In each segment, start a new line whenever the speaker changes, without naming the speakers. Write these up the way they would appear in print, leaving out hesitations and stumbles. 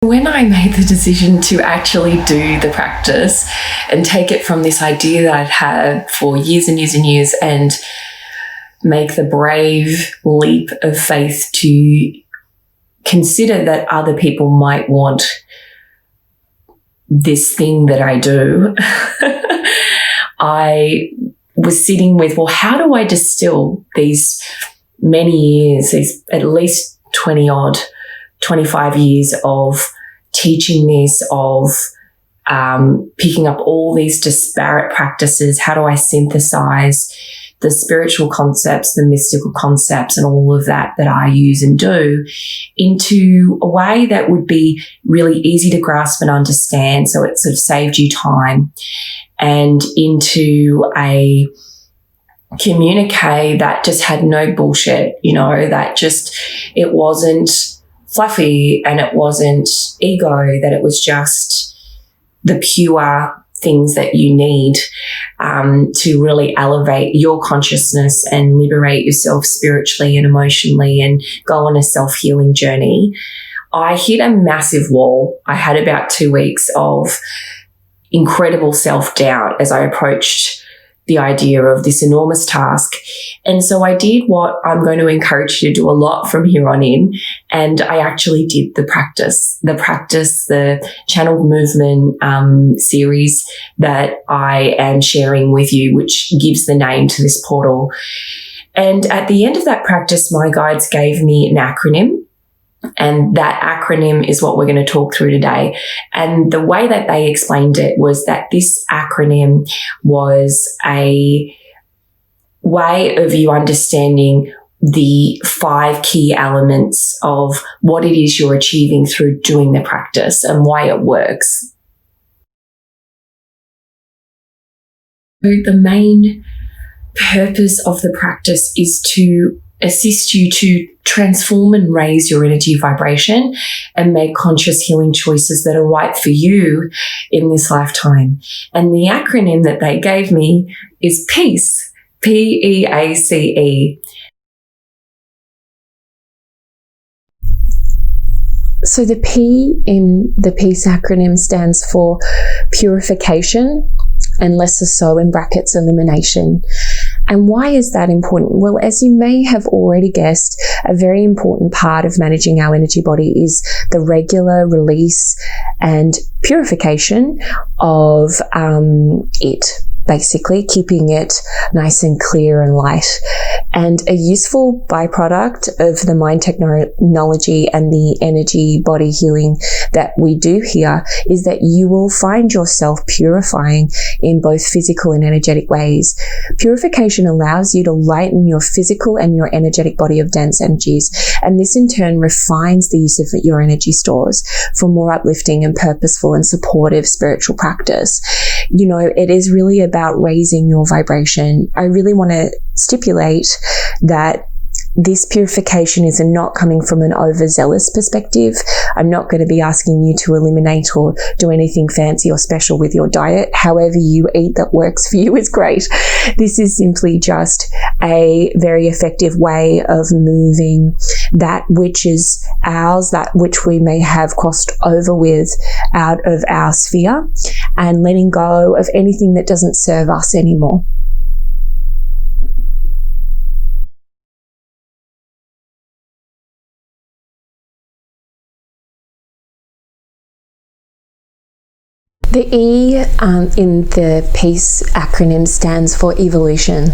When I made the decision to actually do the practice and take it from this idea that I'd had for years and years and years and make the brave leap of faith to consider that other people might want this thing that I do, I was sitting with, well, how do I distill these many years, these at least 25 years of teaching this, of picking up all these disparate practices? How do I synthesize the spiritual concepts, the mystical concepts, and all of that I use and do into a way that would be really easy to grasp and understand, so it sort of saved you time, and into a communique that just had no bullshit, that just, it wasn't fluffy and it wasn't ego, that it was just the pure things that you need to really elevate your consciousness and liberate yourself spiritually and emotionally and go on a self-healing journey. I hit a massive wall. I had about 2 weeks of incredible self-doubt as I approached the idea of this enormous task. And so I did what I'm going to encourage you to do a lot from here on in. And I actually did the channeled movement series that I am sharing with you, which gives the name to this portal. And at the end of that practice, my guides gave me an acronym. And that acronym is what we're going to talk through today. And the way that they explained it was that this acronym was a way of you understanding the 5 key elements of what it is you're achieving through doing the practice and why it works. The main purpose of the practice is to assist you to transform and raise your energy vibration and make conscious healing choices that are right for you in this lifetime. And the acronym that they gave me is PEACE, P-E-A-C-E. So the P in the PEACE acronym stands for purification, and lesser so in brackets elimination. And why is that important? Well, as you may have already guessed, a very important part of managing our energy body is the regular release and purification of it, basically keeping it nice and clear and light. And a useful byproduct of the mind technology and the energy body healing that we do here is that you will find yourself purifying in both physical and energetic ways. Purification allows you to lighten your physical and your energetic body of dense energies, and this in turn refines the use of your energy stores for more uplifting and purposeful and supportive spiritual practice. It is really about raising your vibration. I really want to stipulate that this purification is not coming from an overzealous perspective. I'm not going to be asking you to eliminate or do anything fancy or special with your diet. However you eat that works for you is great. This is simply just a very effective way of moving that which is ours, that which we may have crossed over with out of our sphere, and letting go of anything that doesn't serve us anymore. The E in the PEACE acronym stands for evolution.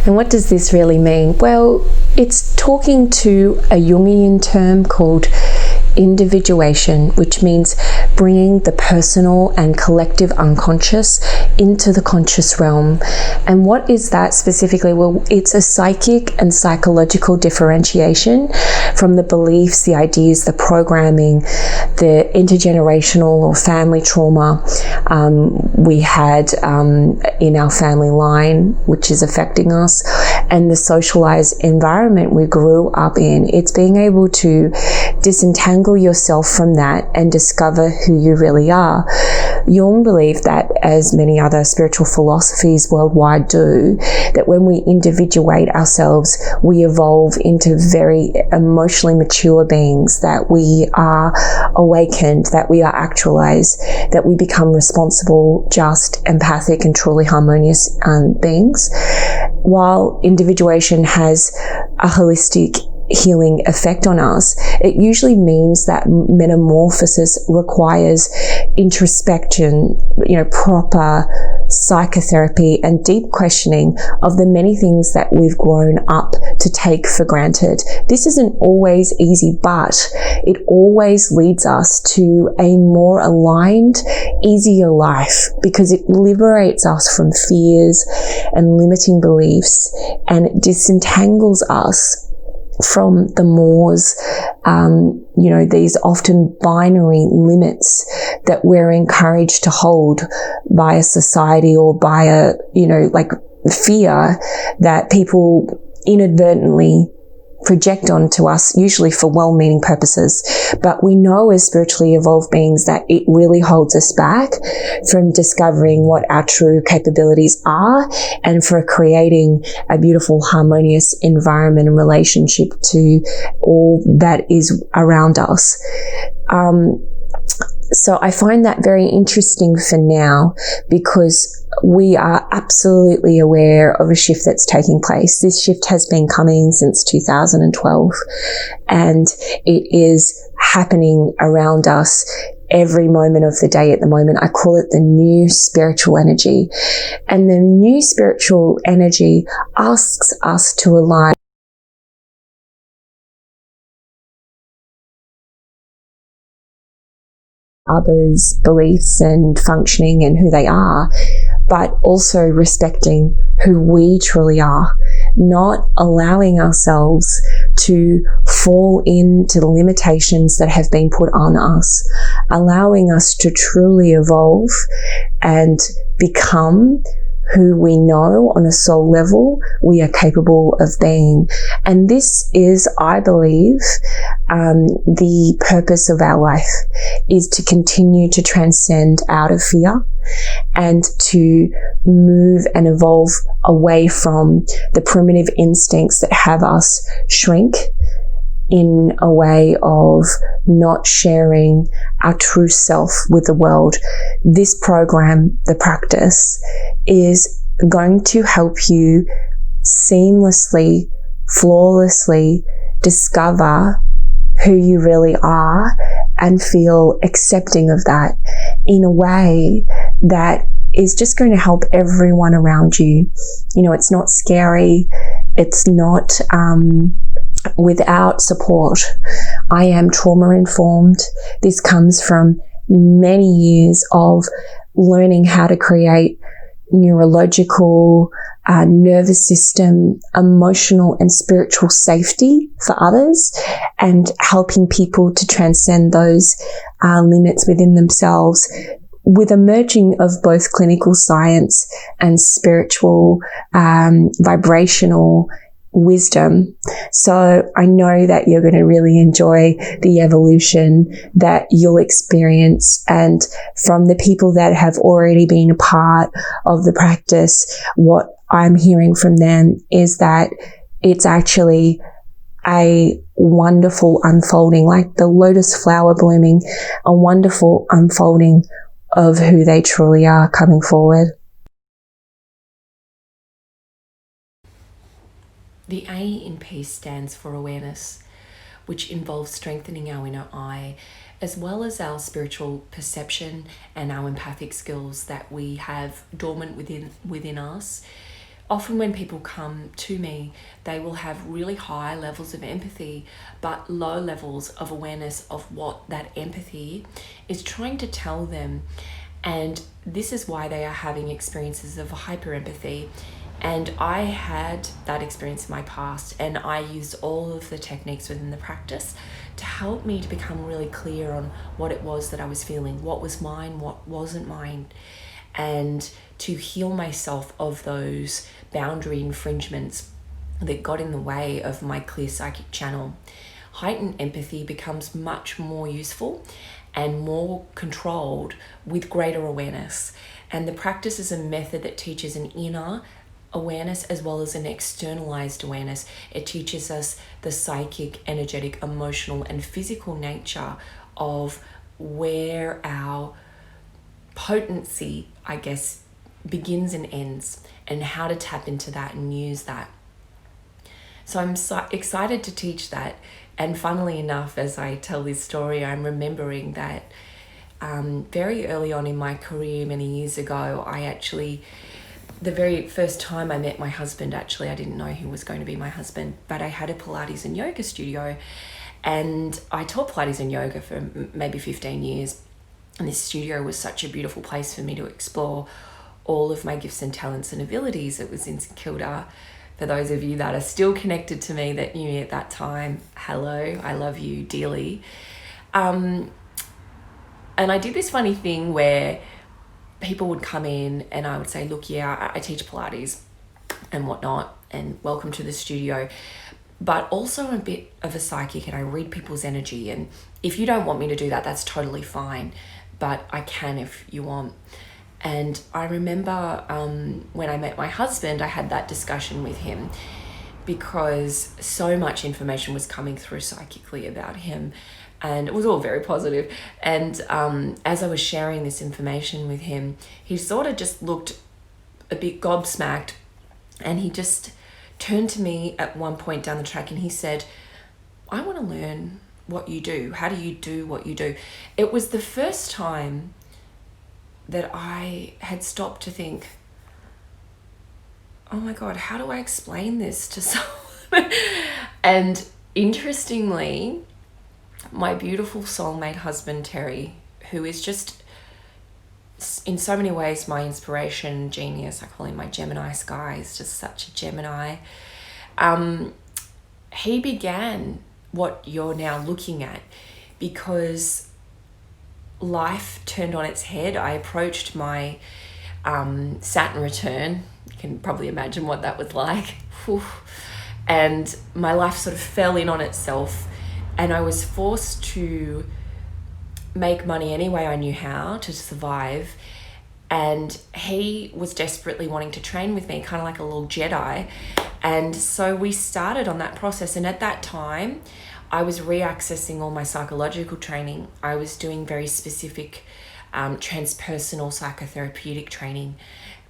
And what does this really mean? Well, it's talking to a Jungian term called individuation, which means bringing the personal and collective unconscious into the conscious realm. And what is that specifically? Well, it's a psychic and psychological differentiation from the beliefs, the ideas, the programming, the intergenerational or family trauma we had in our family line, which is affecting us, and the socialized environment we grew up in. It's being able to disentangle yourself from that and discover who you really are. Jung believed that, as many other spiritual philosophies worldwide do, that when we individuate ourselves, we evolve into very emotionally mature beings, that we are awakened, that we are actualized, that we become responsible, just, empathic, and truly harmonious beings. While individuation has a holistic healing effect on us, it usually means that metamorphosis requires introspection, proper psychotherapy and deep questioning of the many things that we've grown up to take for granted. This isn't always easy, but it always leads us to a more aligned, easier life, because it liberates us from fears and limiting beliefs, and it disentangles us from the mores, these often binary limits that we're encouraged to hold by a society or by a, fear that people inadvertently project onto us, usually for well-meaning purposes. But we know as spiritually evolved beings that it really holds us back from discovering what our true capabilities are, and for creating a beautiful, harmonious environment and relationship to all that is around us. So I find that very interesting for now, because we are absolutely aware of a shift that's taking place. This shift has been coming since 2012, and it is happening around us every moment of the day at the moment. I call it the new spiritual energy. And the new spiritual energy asks us to align others' beliefs and functioning and who they are, but also respecting who we truly are, not allowing ourselves to fall into the limitations that have been put on us, allowing us to truly evolve and become who we know on a soul level we are capable of being. And this is, I believe, the purpose of our life, is to continue to transcend out of fear and to move and evolve away from the primitive instincts that have us shrink in a way of not sharing our true self with the world. This program, the practice, is going to help you seamlessly, flawlessly discover who you really are and feel accepting of that in a way that is just going to help everyone around you. It's not scary. It's not without support. I am trauma informed. This comes from many years of learning how to create neurological, nervous system, emotional and spiritual safety for others, and helping people to transcend those limits within themselves, with a merging of both clinical science and spiritual, vibrational wisdom. So I know that you're going to really enjoy the evolution that you'll experience. And from the people that have already been a part of the practice, what I'm hearing from them is that it's actually a wonderful unfolding, like the lotus flower blooming, a wonderful unfolding of who they truly are coming forward.
The A in peace stands for awareness, which involves strengthening our inner eye, as well as our spiritual perception and our empathic skills that we have dormant within us. Often when people come to me, they will have really high levels of empathy, but low levels of awareness of what that empathy is trying to tell them. And this is why they are having experiences of hyper-empathy. And I had that experience in my past, and I used all of the techniques within the practice to help me to become really clear on what it was that I was feeling, what was mine, what wasn't mine, and to heal myself of those boundary infringements that got in the way of my clear psychic channel. Heightened empathy becomes much more useful, and more controlled with greater awareness. And the practice is a method that teaches an inner awareness as well as an externalized awareness. It teaches us the psychic, energetic, emotional, and physical nature of where our potency, I guess, begins and ends, and how to tap into that and use that. So I'm so excited to teach that. And funnily enough, as I tell this story, I'm remembering that very early on in my career, many years ago, the very first time I met my husband, actually, I didn't know he was going to be my husband, but I had a Pilates and yoga studio, and I taught Pilates and yoga for maybe 15 years. And this studio was such a beautiful place for me to explore all of my gifts and talents and abilities. It was in St Kilda. For those of you that are still connected to me that knew me at that time, hello, I love you dearly. And I did this funny thing where people would come in and I would say, look, yeah, I teach Pilates and whatnot, and welcome to the studio. But also I'm a bit of a psychic and I read people's energy. And if you don't want me to do that, that's totally fine. But I can if you want. And I remember when I met my husband, I had that discussion with him because so much information was coming through psychically about him, and it was all very positive. And as I was sharing this information with him, he sort of just looked a bit gobsmacked, and he just turned to me at one point down the track and he said, I want to learn what you do. How do you do what you do? It was the first time that I had stopped to think, oh my God, how do I explain this to someone? And interestingly, my beautiful soulmate husband, Terry, who is just in so many ways my inspiration, genius, I call him my Gemini sky, he's just such a Gemini. He began what you're now looking at because life turned on its head. I approached my Saturn return. You can probably imagine what that was like. And my life sort of fell in on itself, and I was forced to make money any way I knew how to survive. And he was desperately wanting to train with me, kind of like a little Jedi. And so we started on that process. And at that time, I was reaccessing all my psychological training. I was doing very specific transpersonal psychotherapeutic training,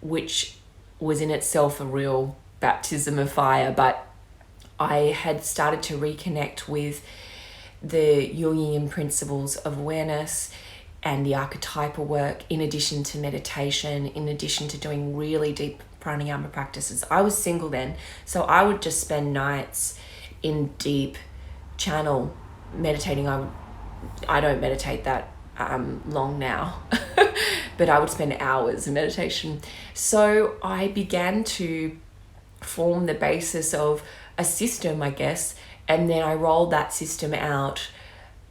which was in itself a real baptism of fire. But I had started to reconnect with the Jungian principles of awareness and the archetypal work, in addition to meditation, in addition to doing really deep pranayama practices. I was single then, so I would just spend nights in deep channel meditating. I don't meditate that long now, but I would spend hours in meditation. So I began to form the basis of a system, I guess, and then I rolled that system out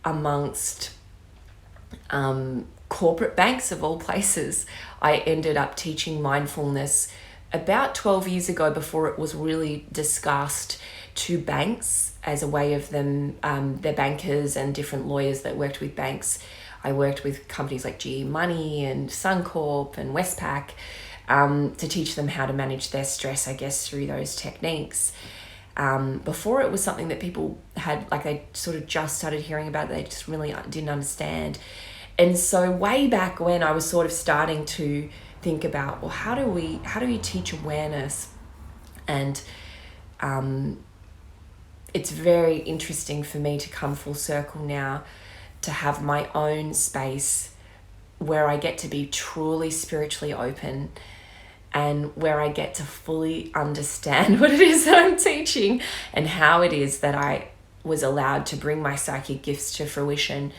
amongst corporate banks of all places. I ended up teaching mindfulness about 12 years ago, before it was really discussed, to banks as a way of them, their bankers and different lawyers that worked with banks. I worked with companies like GE Money and Suncorp and Westpac to teach them how to manage their stress, I guess, through those techniques. Before it was something that people had, like, they sort of just started hearing about, they just really didn't understand. And so way back when, I was sort of starting to think about, well, how do we teach awareness? And it's very interesting for me to come full circle now, to have my own space where I get to be truly spiritually open, and where I get to fully understand what it is that I'm teaching and how it is that I was allowed to bring my psychic gifts to fruition,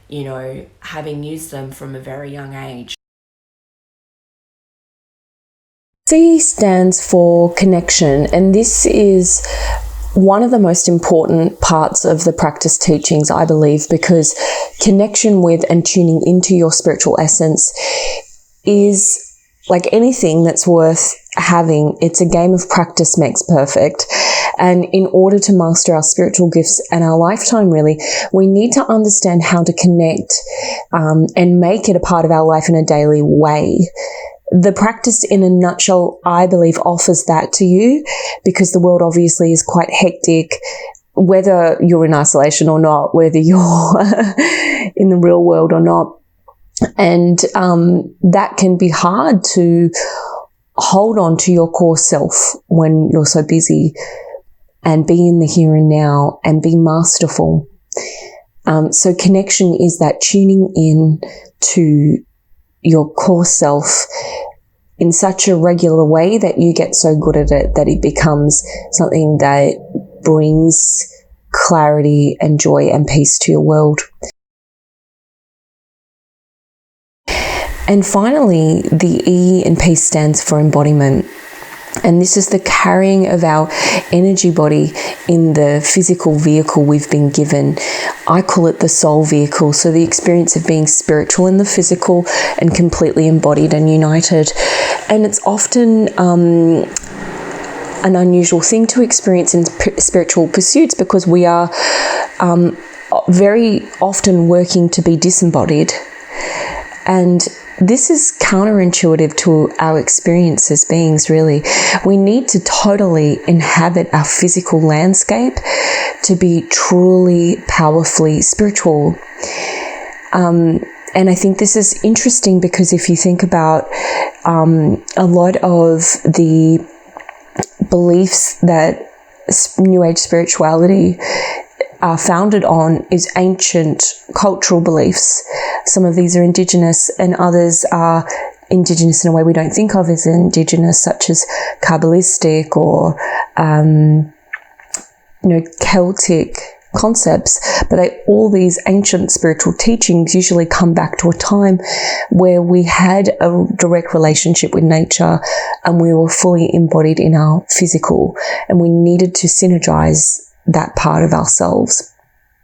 you know, having used them from a very young age.
C stands for connection, and this is one of the most important parts of the practice teachings, I believe, because connection with and tuning into your spiritual essence is, like anything that's worth having, it's a game of practice makes perfect. And in order to master our spiritual gifts and our lifetime, really, we need to understand how to connect and make it a part of our life in a daily way. The practice, in a nutshell, I believe, offers that to you, because the world obviously is quite hectic, whether you're in isolation or not, whether you're in the real world or not. And that can be hard to hold on to your core self when you're so busy, and be in the here and now and be masterful. So connection is that tuning in to your core self in such a regular way that you get so good at it that it becomes something that brings clarity and joy and peace to your world. And finally, the E in peace stands for embodiment. And this is the carrying of our energy body in the physical vehicle we've been given. I call it the soul vehicle. So the experience of being spiritual in the physical and completely embodied and united. And it's often an unusual thing to experience in spiritual pursuits, because we are very often working to be disembodied. And this is counterintuitive to our experience as beings, really. We need to totally inhabit our physical landscape to be truly, powerfully spiritual. And I think this is interesting because if you think about a lot of the beliefs that New Age spirituality are founded on is ancient cultural beliefs. Some of these are indigenous and others are indigenous in a way we don't think of as indigenous, such as Kabbalistic or, Celtic concepts. But all these ancient spiritual teachings usually come back to a time where we had a direct relationship with nature and we were fully embodied in our physical, and we needed to synergize that part of ourselves.